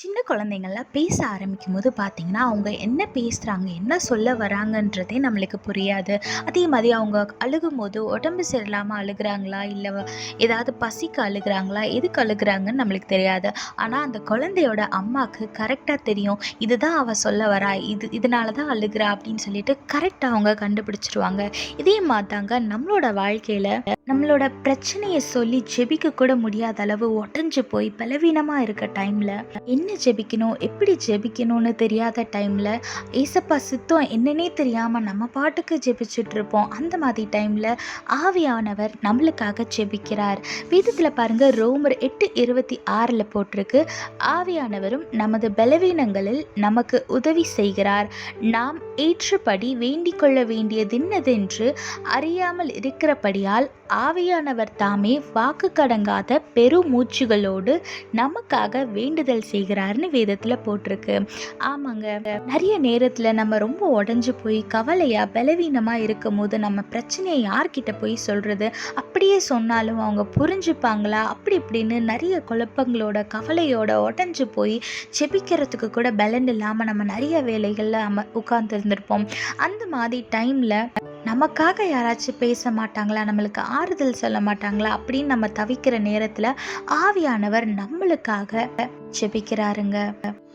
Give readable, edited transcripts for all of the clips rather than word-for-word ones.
சின்ன குழந்தைங்கள்லாம் பேச ஆரம்பிக்கும்போது பார்த்தீங்கன்னா, அவங்க என்ன பேசுறாங்க, என்ன சொல்ல வராங்கன்றதே நம்மளுக்கு புரியாது. அதே மாதிரி அவங்க அழுகும்போது உடம்பு சரியில்லாம அழுகுறாங்களா, இல்ல ஏதாவது பசிக்கு அழுகுறாங்களா, எதுக்கு அழுகுறாங்கன்னு நம்மளுக்கு தெரியாது. ஆனா அந்த குழந்தையோட அம்மாக்கு கரெக்ட்டா தெரியும். இதுதான் அவ சொல்ல வரா, இதனால தான் அழுகுறா அப்படின்னு சொல்லிட்டு கரெக்ட்டா அவங்க கண்டுபிடிச்சுருவாங்க. இதே மாதிரி தாங்க நம்மளோட வாழ்க்கையில நம்மளோட பிரச்சனைய சொல்லி ஜெபிக்க கூட முடியாத அளவு உடைஞ்சு போய் பலவீனமா இருக்க டைம்ல என்ன ஜெபிக்கணும், எப்படி ஜெபிக்கணும்னு தெரியாத டைம்ல ஏசப்பா சித்தம் என்னன்னே தெரியாம நம்ம பாட்டுக்கு ஜெபிச்சுட்டு இருப்போம். அந்த மாதிரி டைம்ல ஆவியானவர் நம்மளுக்காக ஜெபிக்கிறார். வேதத்துல பாருங்க, ரோமர் 8:26 போட்டிருக்கு, ஆவியானவரும் நமது பலவீனங்களில் நமக்கு உதவி செய்கிறார். நாம் ஏற்றபடி வேண்டிக் கொள்ள வேண்டியது என்னதென்று அறியாமல் இருக்கிறபடியால் ஆவியானவர் தாமே வாக்கு கடங்காத பெருமூச்சுகளோடு நமக்காக வேண்டுதல் செய்கிறார்னு வேதத்துல போட்டிருக்கு. ஆமாங்க, நிறைய நேரத்துல நம்ம ரொம்ப உடஞ்சு போய் கவலையா பலவீனமா இருக்கும் போது நம்ம பிரச்சனையை யார்கிட்ட போய் சொல்றது, அப்படியே சொன்னாலும் அவங்க புரிஞ்சுப்பாங்களா, அப்படி இப்படின்னு நிறைய குழப்பங்களோட கவலையோட உடஞ்சு போய் செபிக்கிறதுக்கு கூட பலன் இல்லாம நம்ம நிறைய வேலைகள்ல நம்ம உட்கார்ந்து இருந்திருப்போம். அந்த மாதிரி டைம்ல நமக்காக யாராச்சும் பேச மாட்டாங்களா, நம்மளுக்கு ஆறுதல் சொல்ல மாட்டாங்களா அப்படின்னு நம்ம தவிக்கிற நேரத்துல ஆவியானவர் நம்மளுக்காக ஜெபிக்கிறாருங்க.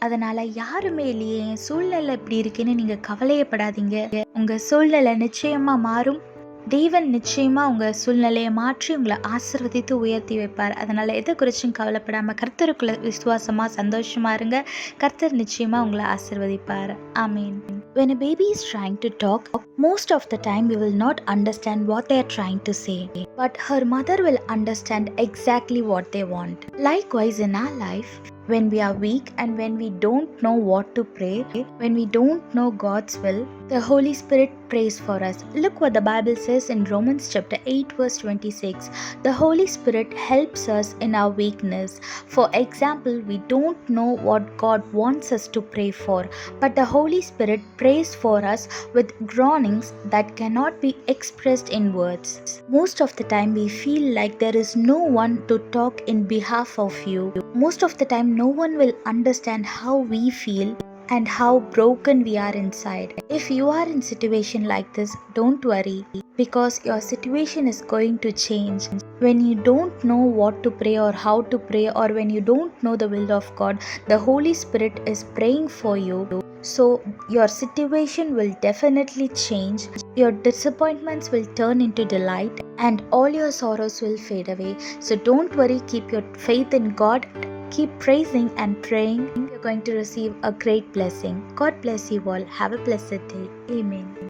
அதனால யாருமே இல்லையே, என் சூழ்நிலை இப்படி இருக்குன்னு நீங்க கவலையப்படாதீங்க. உங்க சூழ்நிலை நிச்சயமா மாறும். தேவன் நிச்சயமா உங்க சூழ்நிலையை மாற்றி உங்களை ஆசீர்வதித்து உயர்த்தி வைப்பார். அதனால எதை குறிச்சும் கவலைப்படாம கர்த்தருக்குள்ள விசுவாசமா சந்தோஷமா இருங்க. கர்த்தர் நிச்சயமா உங்களை ஆசீர்வதிப்பார். ஆமீன். When a baby is trying to talk, most of the time we will not understand what they are trying to say, but her mother will understand exactly what they want. Likewise, in our life, when we are weak and when we don't know what to pray, when we don't know God's will, the Holy Spirit prays for us. Look what the Bible says in Romans chapter 8 verse 26. The Holy Spirit helps us in our weakness. For example, we don't know what God wants us to pray for, but the Holy Spirit prays for us with groanings that cannot be expressed in words. Most of the time we feel like there is no one to talk in behalf of you. Most of the time no one will understand how we feel and how broken we are inside. If you are in situation like this, don't worry, because your situation is going to change. When you don't know what to pray or how to pray, or when you don't know the will of God, the Holy Spirit is praying for you. So your situation will definitely change. Your disappointments will turn into delight and all your sorrows will fade away. So don't worry, keep your faith in God. Keep praising and praying. You're going to receive a great blessing. God bless you all. Have a blessed day. Amen.